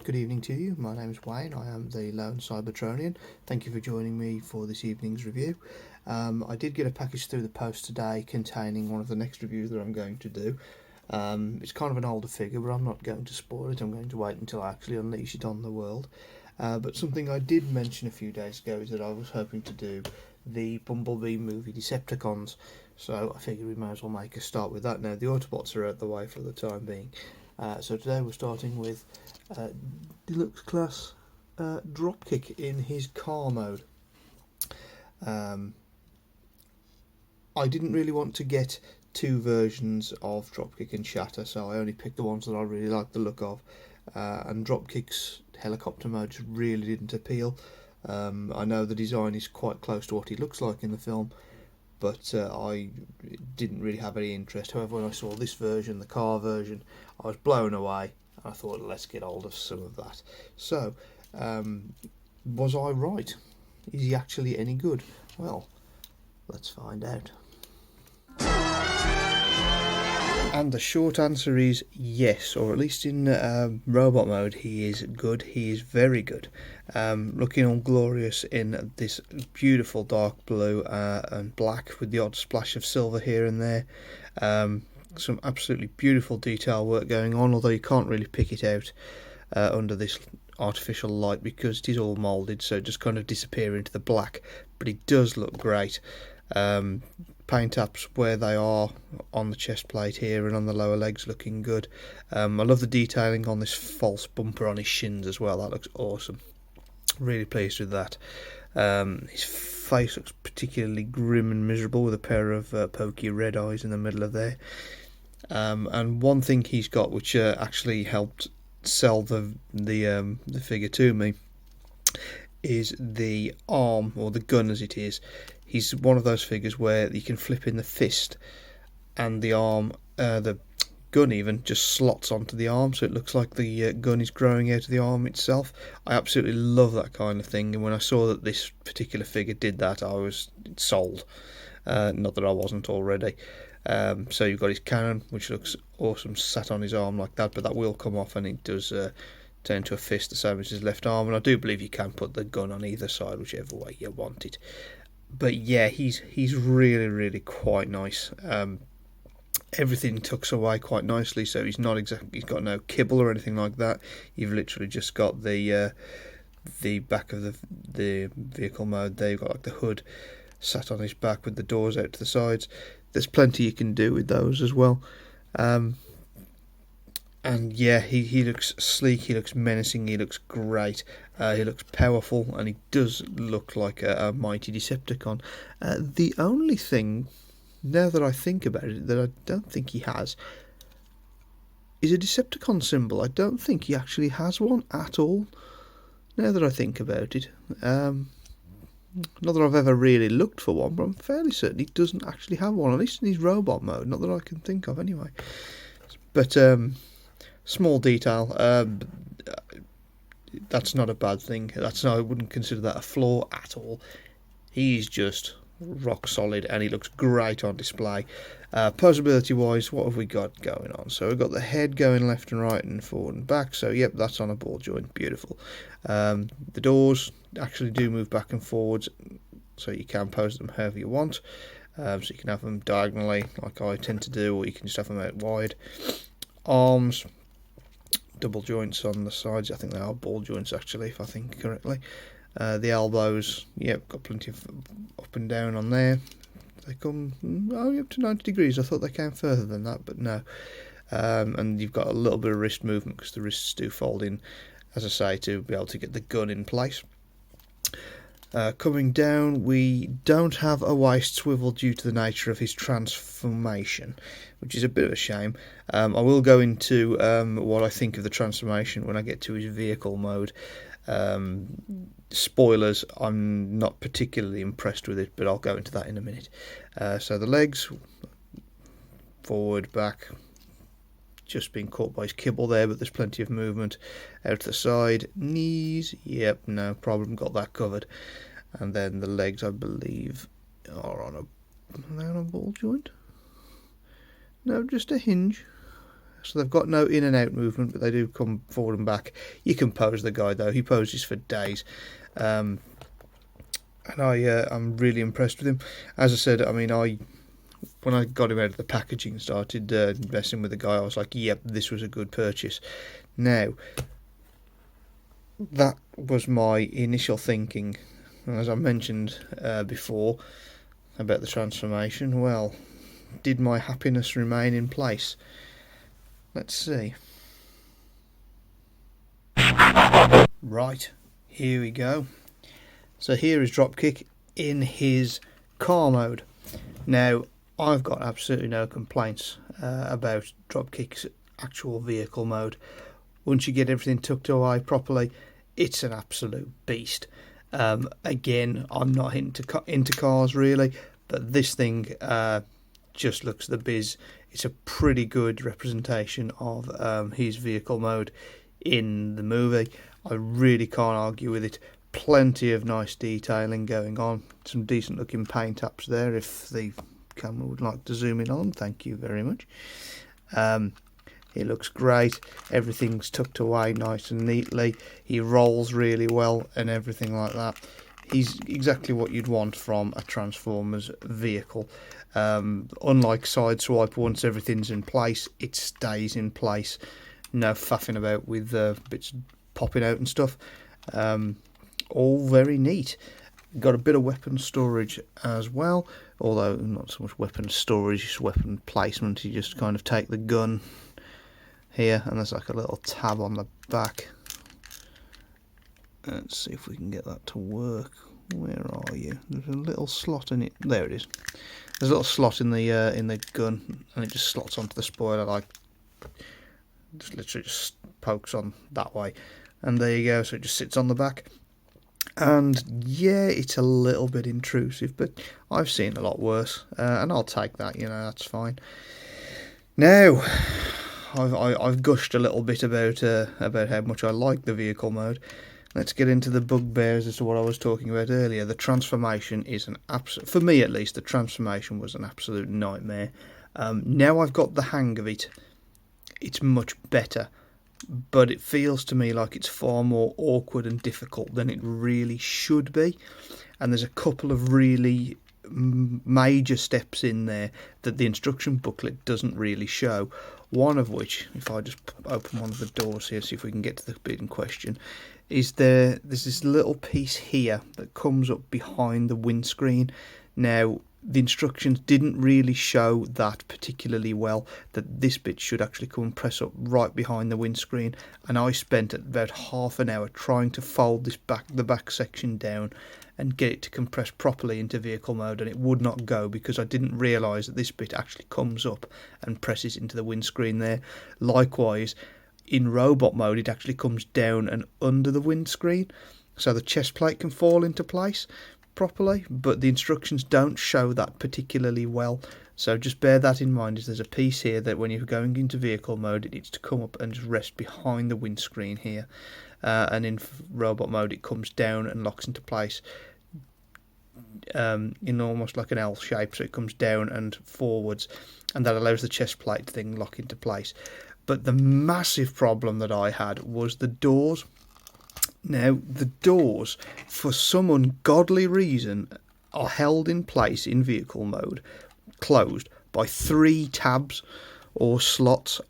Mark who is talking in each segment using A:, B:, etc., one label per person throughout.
A: Good evening to you. My name is Wayne. I am the Lone Cybertronian. Thank you for joining me for this evening's review. I did get a package through the post today containing one of the next reviews that I'm going to do. It's kind of an older figure, but I'm not going to spoil it. I'm going to wait until I actually unleash it on the world. But something I did mention a few days ago is that I was hoping to do the Bumblebee movie Decepticons. So I figured we may as well make a start with that now. The Autobots are out the way for the time being. So today we're starting with Deluxe class Dropkick in his car mode. I didn't really want to get two versions of Dropkick and Shatter, so I only picked the ones that I really liked the look of. And Dropkick's helicopter mode just really didn't appeal. I know the design is quite close to what he looks like in the film, but I didn't really have any interest. However, when I saw this version, the car version, I was blown away. I thought, let's get hold of some of that. So, was I right? Is he actually any good? Well, let's find out. And the short answer is yes, or at least in robot mode he is good. He is very good. Looking all glorious in this beautiful dark blue and black with the odd splash of silver here and there. Some absolutely beautiful detail work going on, although you can't really pick it out under this artificial light because it is all moulded, so it just kind of disappear into the black, but it does look great. Paint apps where they are on the chest plate here and on the lower legs looking good. I love the detailing on this false bumper on his shins as well. That looks awesome. Really pleased with that. His face looks particularly grim and miserable with a pair of pokey red eyes in the middle of there. And one thing he's got which actually helped sell the figure to me is the arm, or the gun as it is. He's one of those figures where you can flip in the fist and the arm, the gun even, just slots onto the arm, so it looks like the gun is growing out of the arm itself. I absolutely love that kind of thing, and when I saw that this particular figure did that, I was sold. Not that I wasn't already. So you've got his cannon, which looks awesome, sat on his arm like that, but that will come off and it does turn to a fist the same as his left arm, and I do believe you can put the gun on either side, whichever way you want it. But yeah, he's really, really quite nice. Everything tucks away quite nicely, so he's got no kibble or anything like that. You've literally just got the back of the vehicle mode there. You've got like the hood sat on his back with the doors out to the sides. There's plenty you can do with those as well. And yeah, he looks sleek, he looks menacing, he looks great, he looks powerful, and he does look like a mighty Decepticon. The only thing, now that I think about it, that I don't think he has is a Decepticon symbol. I don't think he actually has one at all, now that I think about it. Not that I've ever really looked for one, but I'm fairly certain he doesn't actually have one, at least in his robot mode, not that I can think of anyway. But small detail, that's not a bad thing. I wouldn't consider that a flaw at all. He's just rock solid and he looks great on display. Posability wise, what have we got going on? So we've got the head going left and right and forward and back, so yep, that's on a ball joint, beautiful. The doors actually do move back and forwards, so you can pose them however you want. So you can have them diagonally like I tend to do, or you can just have them out wide. Arms, double joints on the sides. I think they are ball joints actually, if I think correctly. The elbows, yep, got plenty of up and down on there. They come up to 90 degrees. I thought they came further than that, but no. And you've got a little bit of wrist movement because the wrists do fold in, as I say, to be able to get the gun in place. Coming down, we don't have a waist swivel due to the nature of his transformation, which is a bit of a shame. I will go into what I think of the transformation when I get to his vehicle mode. Spoilers, I'm not particularly impressed with it, but I'll go into that in a minute. So the legs, forward, back, just being caught by his kibble there, but there's plenty of movement. Out to the side, knees, yep, no problem, got that covered. And then the legs, I believe, are on a ball joint. No, just a hinge. so they've got no in and out movement, but they do come forward and back. You can pose the guy though; he poses for days, and I'm really impressed with him. As I said, I mean, when I got him out of the packaging and started messing with the guy, I was like, yep, this was a good purchase. Now, that was my initial thinking. As I mentioned before about the transformation, well, did my happiness remain in place? Let's see. Right, here we go. So here is Dropkick in his car mode. Now, I've got absolutely no complaints about Dropkick's actual vehicle mode. Once you get everything tucked away properly, it's an absolute beast. Again, I'm not into cars really, but this thing just looks the biz. It's a pretty good representation of his vehicle mode in the movie. I really can't argue with it. Plenty of nice detailing going on. Some decent looking paint apps there if the camera would like to zoom in on. Thank you very much. It looks great. Everything's tucked away nice and neatly. He rolls really well and everything like that. He's exactly what you'd want from a Transformers vehicle. Unlike Sideswipe, once everything's in place, it stays in place. No faffing about with bits popping out and stuff. All very neat. Got a bit of weapon storage as well, although not so much weapon storage, just weapon placement. You just kind of take the gun here, and there's like a little tab on the back. Let's see if we can get that to work. Where are you? There's a little slot in it. There it is. There's a little slot in the gun, and it just slots onto the spoiler, like just literally just pokes on that way. And there you go. So it just sits on the back. And yeah, it's a little bit intrusive, but I've seen a lot worse, and I'll take that. You know, that's fine. Now, I've gushed a little bit about how much I like the vehicle mode. Let's get into the bugbears as to what I was talking about earlier. The transformation is for me at least, the transformation was an absolute nightmare. Now I've got the hang of it, it's much better, but it feels to me like it's far more awkward and difficult than it really should be. And there's a couple of really major steps in there that the instruction booklet doesn't really show. One of which, if I just open one of the doors here, see if we can get to the bit in question, is there's this little piece here that comes up behind the windscreen. Now, the instructions didn't really show that particularly well, that this bit should actually come and press up right behind the windscreen, and I spent about half an hour trying to fold the back section down and get it to compress properly into vehicle mode, and it would not go because I didn't realise that this bit actually comes up and presses into the windscreen there. Likewise, in robot mode, it actually comes down and under the windscreen, so the chest plate can fall into place properly, but the instructions don't show that particularly well. So just bear that in mind, is there's a piece here that when you're going into vehicle mode, it needs to come up and just rest behind the windscreen here. And in robot mode, it comes down and locks into place in almost like an L shape, so it comes down and forwards, and that allows the chest plate thing lock into place. But the massive problem that I had was the doors. Now, the doors, for some ungodly reason, are held in place in vehicle mode, closed, by 3 tabs or slots,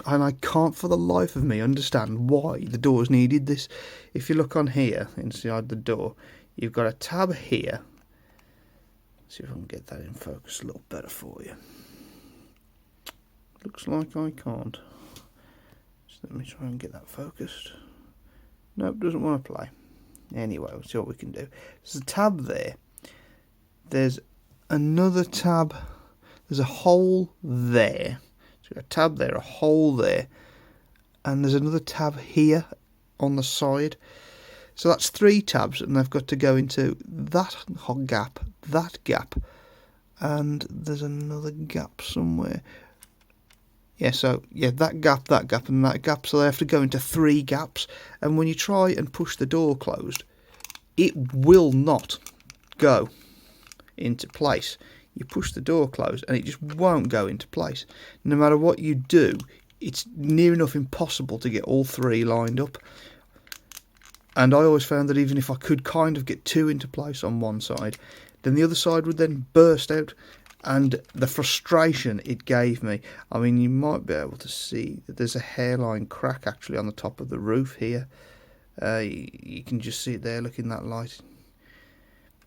A: and I can't for the life of me understand why the doors needed this. If you look on here, inside the door, you've got a tab here. Let's see if I can get that in focus a little better for you. Looks like I can't. So let me try and get that focused. Nope, doesn't want to play. Anyway, we'll see what we can do. There's a tab there. There's another tab. There's a hole there. So we've got a tab there, a hole there. And there's another tab here on the side. So that's 3 tabs, and they've got to go into that gap, and there's another gap somewhere. Yeah, so, yeah, that gap, and that gap. So they have to go into 3 gaps. And when you try and push the door closed, it will not go into place. You push the door closed, and it just won't go into place. No matter what you do, it's near enough impossible to get all three lined up. And I always found that even if I could kind of get two into place on one side, then the other side would then burst out, and the frustration it gave me. I mean, you might be able to see that there's a hairline crack actually on the top of the roof here. You can just see it there, look in that light.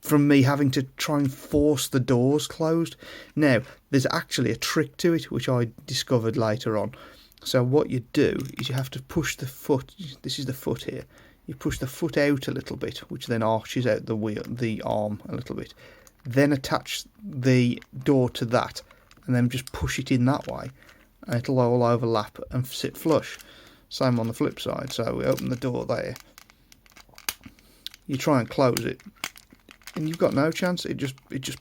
A: From me having to try and force the doors closed. Now, there's actually a trick to it, which I discovered later on. So what you do is you have to push the foot, this is the foot here, you push the foot out a little bit, which then arches out the arm a little bit. Then attach the door to that, and then just push it in that way, and it'll all overlap and sit flush. Same on the flip side. So we open the door there, you try and close it, and you've got no chance. It just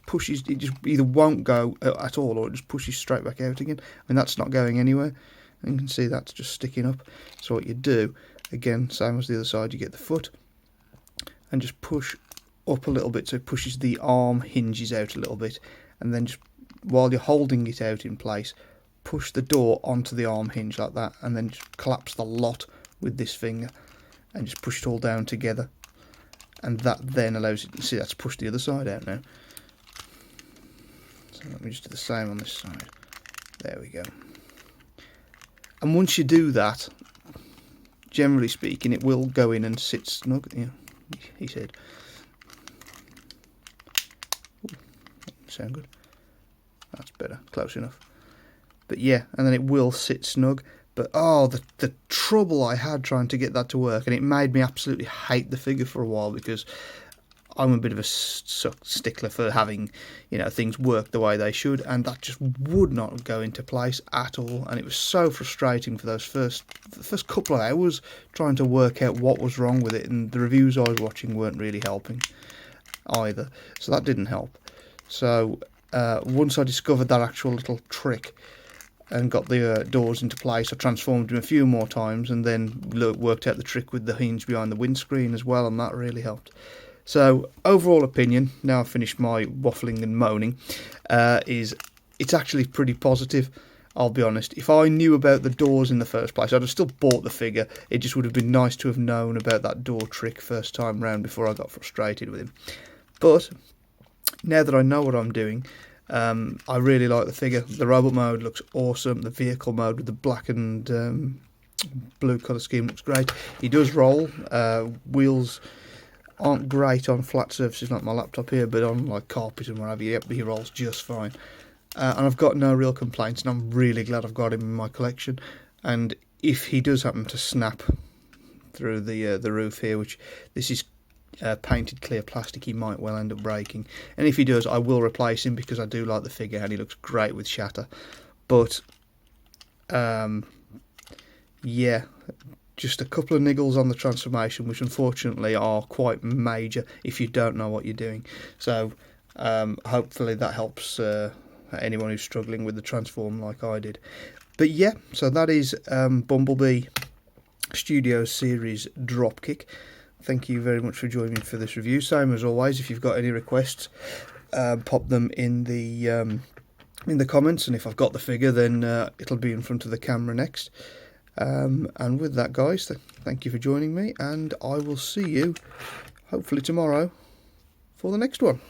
A: pushes. It just either won't go at all, or it just pushes straight back out again. I mean, that's not going anywhere. And you can see that's just sticking up. So what you do, again, same as the other side, you get the foot and just push up a little bit, so it pushes the arm hinges out a little bit, and then just while you're holding it out in place, push the door onto the arm hinge like that, and then just collapse the lot with this finger and just push it all down together, and that then allows it, see, that's pushed the other side out now. So let me just do the same on this side. There we go. And once you do that, generally speaking, it will go in and sit snug. Yeah, he said. Ooh, sound good. That's better, close enough. But yeah, and then it will sit snug. But oh, the trouble I had trying to get that to work, and it made me absolutely hate the figure for a while, because I'm a bit of a stickler for having, you know, things work the way they should, and that just would not go into place at all. And it was so frustrating for the first couple of hours trying to work out what was wrong with it, and the reviews I was watching weren't really helping either, so that didn't help. So once I discovered that actual little trick and got the doors into place, I transformed them a few more times, and then worked out the trick with the hinge behind the windscreen as well, and that really helped. So, overall opinion, now I've finished my waffling and moaning, is it's actually pretty positive, I'll be honest. If I knew about the doors in the first place, I'd have still bought the figure. It just would have been nice to have known about that door trick first time round before I got frustrated with him. But, now that I know what I'm doing, I really like the figure. The robot mode looks awesome. The vehicle mode with the black and blue colour scheme looks great. He does roll. Wheels aren't great on flat surfaces like my laptop here, but on like carpet and wherever, yep, he rolls just fine. And I've got no real complaints, and I'm really glad I've got him in my collection. And if he does happen to snap through the roof here, which this is painted clear plastic, he might well end up breaking. And if he does, I will replace him, because I do like the figure and he looks great with shatter. But yeah, just a couple of niggles on the transformation, which unfortunately are quite major if you don't know what you're doing. So hopefully that helps anyone who's struggling with the transform like I did. But yeah, so that is Bumblebee Studios Series Dropkick. Thank you very much for joining me for this review. Same as always, if you've got any requests, pop them in the comments, and if I've got the figure, then it'll be in front of the camera next. And with that, guys, thank you for joining me, and I will see you hopefully tomorrow for the next one.